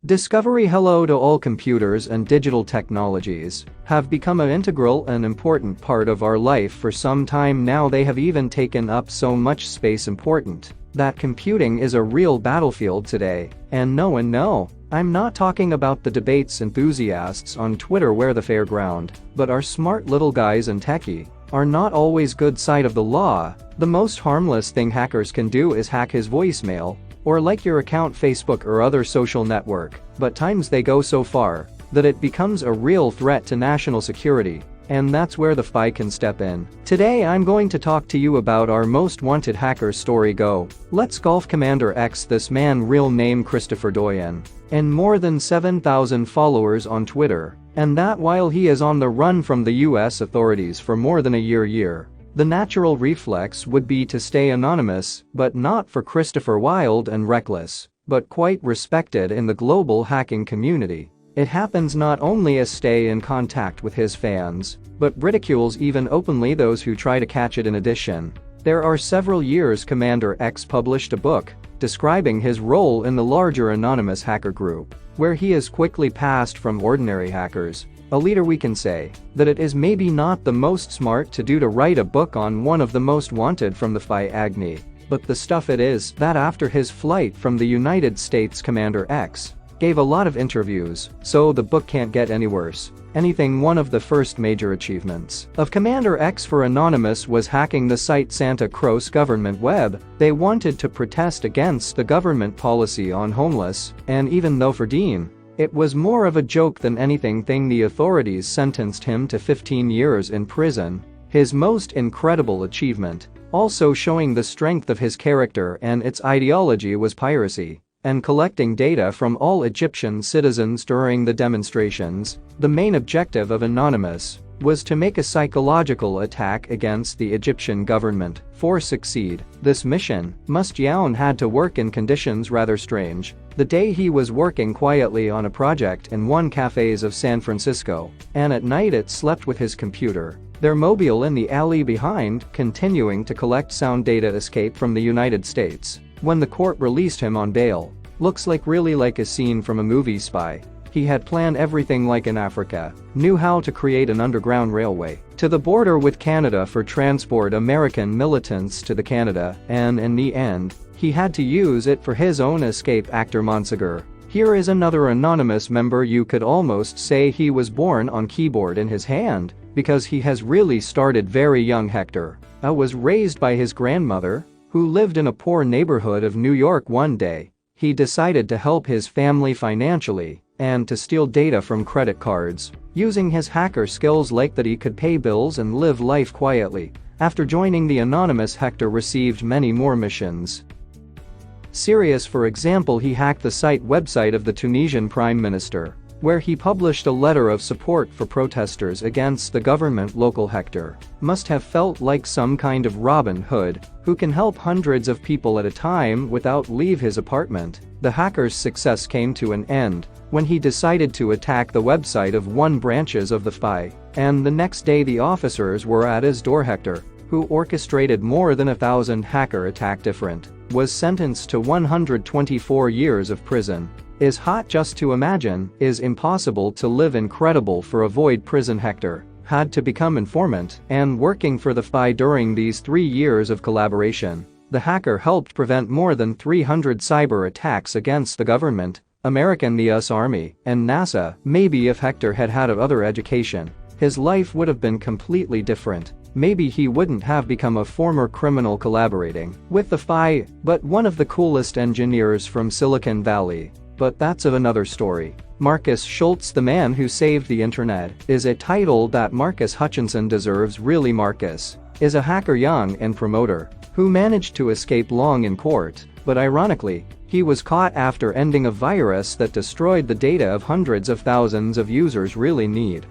Discovery. Hello to all. Computers and digital technologies have become an integral and important part of our life for some time now. They have even taken up so much space important that computing is a real battlefield today. And no, I'm not talking about the debates enthusiasts on Twitter where the fairground, but our smart little guys and techie are not always good side of the law. The most harmless thing hackers can do is hack his voicemail or like your account, Facebook or other social network, but times they go so far that it becomes a real threat to national security, and that's where the FBI can step in. Today I'm going to talk to you about our most wanted hacker story. Go. Let's golf. Commander X. This man, real name Christopher Doyen, and more than 7,000 followers on Twitter, and that while he is on the run from the US authorities for more than a year. The natural reflex would be to stay anonymous, but not for Christopher. Wild and reckless, but quite respected in the global hacking community. It happens not only as stay in contact with his fans, but ridicules even openly those who try to catch it. In addition, there are several years Commander X published a book describing his role in the larger anonymous hacker group, where he is quickly passed from ordinary hackers, a leader. We can say that it is maybe not the most smart to do to write a book on one of the most wanted from the FBI Agni, but the stuff it is that after his flight from the United States, Commander X gave a lot of interviews, so the book can't get any worse. Anything. One of the first major achievements of Commander X for Anonymous was hacking the site Santa Cruz government web. They wanted to protest against the government policy on homeless, and even though for Dean it was more of a joke than anything, the authorities sentenced him to 15 years in prison. His most incredible achievement, also showing the strength of his character and its ideology, was piracy and collecting data from all Egyptian citizens during the demonstrations. The main objective of Anonymous was to make a psychological attack against the Egyptian government. For succeed this mission, Mustyaun had to work in conditions rather strange. The day he was working quietly on a project in one cafes of San Francisco, and at night it slept with his computer, their mobile in the alley behind, continuing to collect sound data. Escape from the United States when the court released him on bail. Looks really like a scene from a movie. Spy. He had planned everything like in Africa, knew how to create an underground railway to the border with Canada for transport American militants to the Canada, and in the end, he had to use it for his own escape. Actor Monsegur. Here is another anonymous member. You could almost say he was born on keyboard in his hand, because he has really started very young. Hector was raised by his grandmother, who lived in a poor neighborhood of New York. One day, he decided to help his family financially and to steal data from credit cards. Using his hacker skills like that, he could pay bills and live life quietly. After joining the Anonymous, Hector received many more missions. Serious. For example, he hacked the website of the Tunisian Prime Minister, where he published a letter of support for protesters against the government. Local. Hector must have felt like some kind of Robin Hood who can help hundreds of people at a time without leave his apartment. The hacker's success came to an end when he decided to attack the website of one branches of the FBI, and the next day the officers were at his door. Hector, who orchestrated more than 1,000 hacker attack different, was sentenced to 124 years of prison. Is hot just to imagine, is impossible to live. Incredible. For avoid prison, Hector had to become informant and working for the FBI. During these 3 years of collaboration, the hacker helped prevent more than 300 cyber attacks against the government, American, the US Army, and NASA. Maybe if Hector had had other education, his life would have been completely different. Maybe he wouldn't have become a former criminal collaborating with the FBI, but one of the coolest engineers from Silicon Valley. But that's of another story. Marcus Schultz, the man who saved the internet, is a title that Marcus Hutchinson deserves. Really, Marcus is a hacker, young and promoter, who managed to escape long in court, but ironically, he was caught after ending a virus that destroyed the data of hundreds of thousands of users. Really need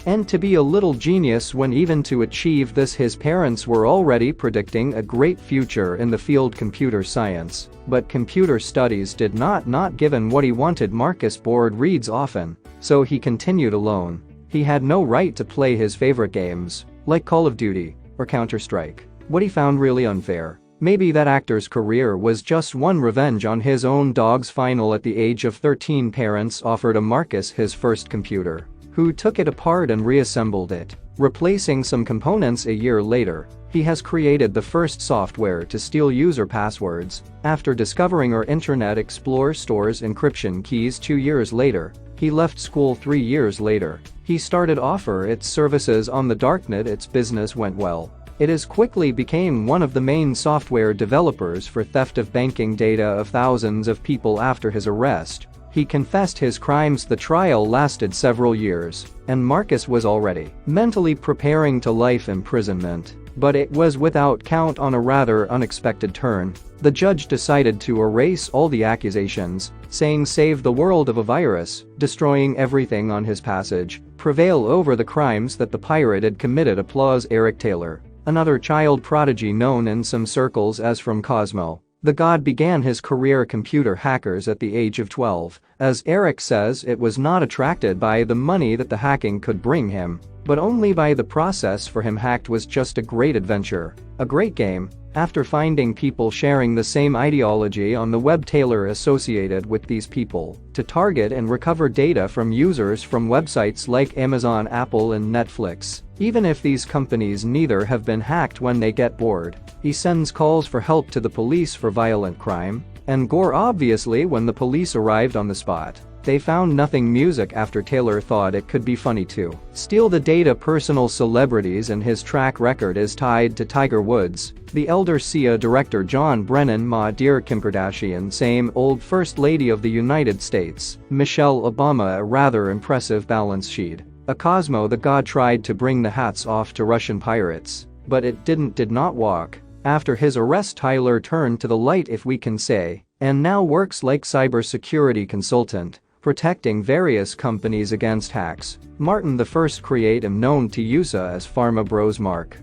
and to be a little genius when even to achieve this. His parents were already predicting a great future in the field computer science, but computer studies did not given what he wanted. Marcus board reads often, so he continued alone. He had no right to play his favorite games, like Call of Duty or Counter-Strike. What he found really unfair Maybe that actor's career was just one revenge on his own dog's final. At the age of 13, parents offered a Marcus his first computer, who took it apart and reassembled it, replacing some components. A year later, he has created the first software to steal user passwords after discovering our Internet Explorer store's encryption keys. 2 years later, he left school. 3 years later, he started offer its services on the darknet. Its business went well. It has quickly became one of the main software developers for theft of banking data of thousands of people. After his arrest, he confessed his crimes. The trial lasted several years, and Marcus was already mentally preparing to life imprisonment. But it was without count. On a rather unexpected turn, the judge decided to erase all the accusations, saying save the world of a virus, destroying everything on his passage, prevail over the crimes that the pirate had committed. Applause. Eric Taylor, another child prodigy known in some circles as From Cosmo, the God, began his career computer hackers at the age of 12. As Eric says, it was not attracted by the money that the hacking could bring him, but only by the process. For him, hacked was just a great adventure, a great game. After finding people sharing the same ideology on the web, Taylor associated with these people to target and recover data from users from websites like Amazon, Apple, and Netflix. Even if these companies neither have been hacked, when they get bored, he sends calls for help to the police for violent crime and gore. Obviously, when the police arrived on the spot, they found nothing. Music. After Taylor thought it could be funny to steal the data personal celebrities, and his track record is tied to Tiger Woods, the elder Sia, director John Brennan, Ma, dear Kim Kardashian, same old First Lady of the United States, Michelle Obama. A rather impressive balance sheet. A Cosmo, the God, tried to bring the hats off to Russian pirates, but it did not walk. After his arrest, Tyler turned to the light, if we can say, and now works like cybersecurity consultant, protecting various companies against hacks. Martin, the first creative known to use as Pharma Bros. Mark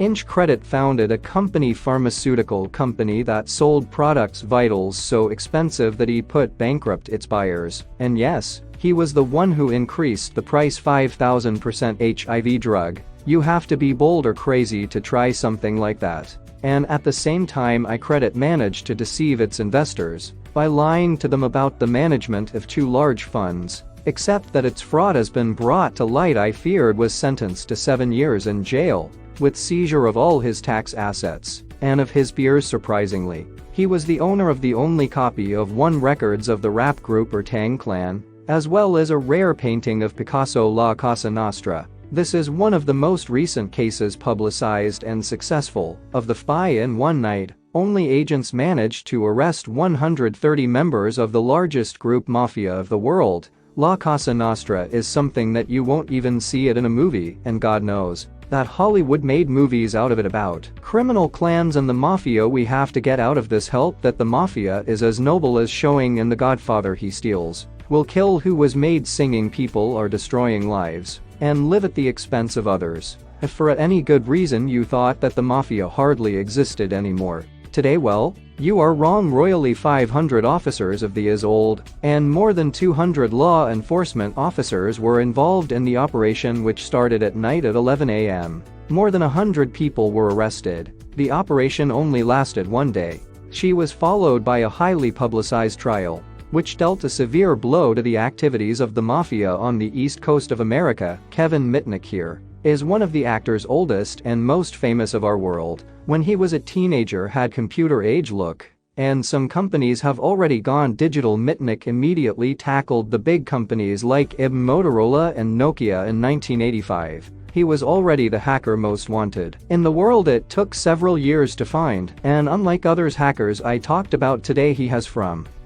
Inch Credit founded a pharmaceutical company that sold products vitals so expensive that he put bankrupt its buyers. And yes, he was the one who increased the price 5,000%. HIV drug. You have to be bold or crazy to try something like that. And at the same time, iCredit managed to deceive its investors by lying to them about the management of 2 large funds. Except that its fraud has been brought to light. I feared was sentenced to 7 years in jail, with seizure of all his tax assets and of his beers. Surprisingly, he was the owner of the only copy of one records of the rap group Wu-Tang Clan, as well as a rare painting of Picasso, La Cosa Nostra. This is one of the most recent cases publicized and successful of the FBI. In one night, only agents managed to arrest 130 members of the largest group mafia of the world. La Cosa Nostra is something that you won't even see it in a movie, and God knows that Hollywood made movies out of it about criminal clans and the mafia. We have to get out of this. Help that the mafia is as noble as showing in The Godfather. He steals, will kill, who was made singing. People are destroying lives and live at the expense of others. If for any good reason you thought that the mafia hardly existed anymore today, well, you are wrong. Royally 500 officers of the is old, and more than 200 law enforcement officers were involved in the operation, which started at night at 11 a.m. More than 100 people were arrested. The operation only lasted 1 day. She was followed by a highly publicized trial, which dealt a severe blow to the activities of the mafia on the east coast of America. Kevin Mitnick here is one of the actors oldest and most famous of our world. When he was a teenager, had computer age look, and some companies have already gone digital. Mitnick immediately tackled the big companies like IBM, Motorola, and Nokia. In 1985, he was already the hacker most wanted in the world. It took several years to find, and unlike others hackers I talked about today, he has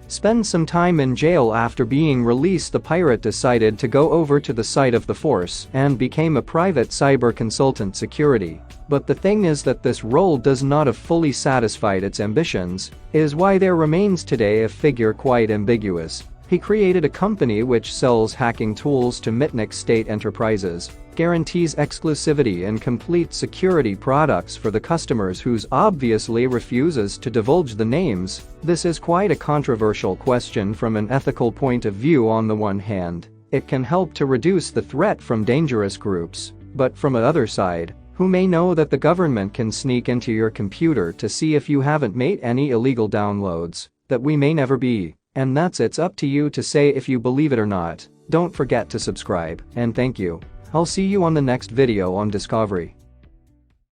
spent some time in jail. After being released, the pirate decided to go over to the side of the force and became a private cyber consultant security. But the thing is that this role does not have fully satisfied its ambitions, is why there remains today a figure quite ambiguous. He created a company which sells hacking tools to Mitnick state enterprises, guarantees exclusivity and complete security products for the customers, whose obviously refuses to divulge the names. This is quite a controversial question from an ethical point of view. On the one hand, it can help to reduce the threat from dangerous groups, but from the other side, Who may know that the government can sneak into your computer to see if you haven't made any illegal downloads, that we may never be, and it's up to you to say if you believe it or not. Don't forget to subscribe, and thank you. I'll see you on the next video on Discovery.